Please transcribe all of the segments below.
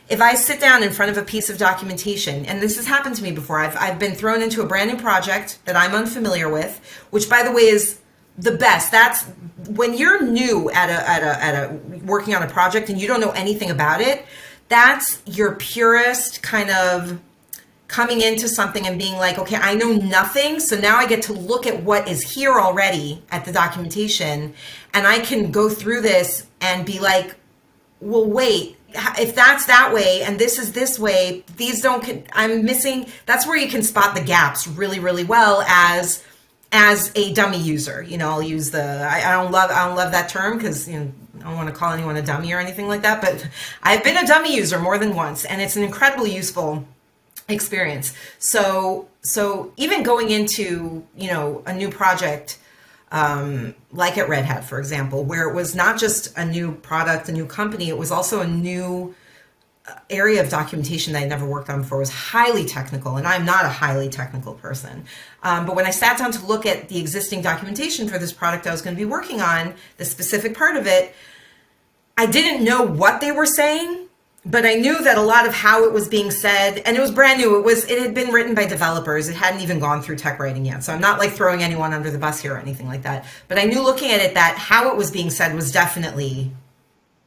if I sit down in front of a piece of documentation, and this has happened to me before, I've been thrown into a brand new project that I'm unfamiliar with, which by the way is the best. That's when you're new at a working on a project and you don't know anything about it. That's your purest kind of coming into something and being like, okay, I know nothing. So now I get to look at what is here already at the documentation, and I can go through this and be like, well, wait, if that's that way and this is this way, these don't, I'm missing. That's where you can spot the gaps really, really well as a dummy user. You know, I'll use I don't love that term because, you know, I don't want to call anyone a dummy or anything like that, but I've been a dummy user more than once, and it's an incredibly useful experience. So even going into, you know, a new project, like at Red Hat, for example, where it was not just a new product, a new company, it was also a new area of documentation that I never worked on before. It was highly technical, and I'm not a highly technical person. But when I sat down to look at the existing documentation for this product I was going to be working on, the specific part of it, I didn't know what they were saying, but I knew that a lot of how it was being said, and it was brand new. It had been written by developers. It hadn't even gone through tech writing yet. So I'm not like throwing anyone under the bus here or anything like that. But I knew looking at it that how it was being said was definitely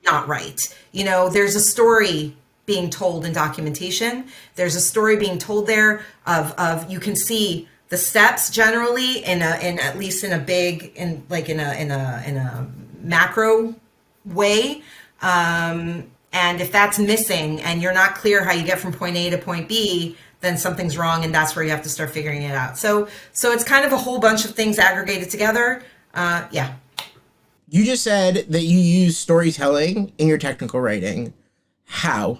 not right. You know, there's a story being told in documentation. There's a story being told there of you can see the steps generally in at least in a big, in a macro way. And if that's missing and you're not clear how you get from point A to point B, then something's wrong, and that's where you have to start figuring it out. So it's kind of a whole bunch of things aggregated together. Yeah. You just said that you use storytelling in your technical writing. How?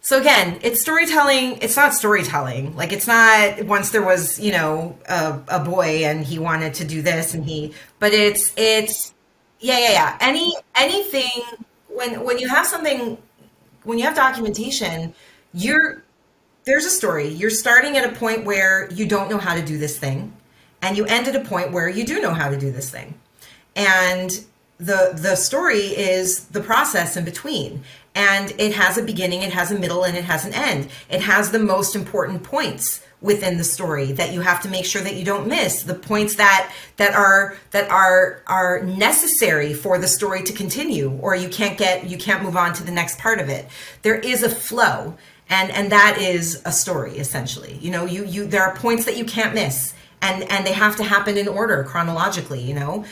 So again, it's storytelling. It's not storytelling. Like, it's not once there was, you know, a boy and he wanted to do this but it's yeah. Anything when you have something, when you have documentation, there's a story. You're starting at a point where you don't know how to do this thing, and you end at a point where you do know how to do this thing. And the story is the process in between. And it has a beginning, it has a middle, and it has an end. It has the most important points within the story that you have to make sure that you don't miss, the points that are necessary for the story to continue, or you can't move on to the next part of it. There is a flow, and that is a story essentially. You know, there are points that you can't miss, and they have to happen in order chronologically, you know.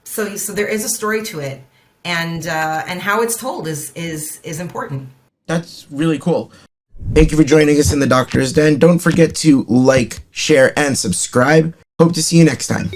So there is a story to it, and how it's told is important. That's really cool. Thank you for joining us in the Doctor's Den. Don't forget to like, share, and subscribe. Hope to see you next time.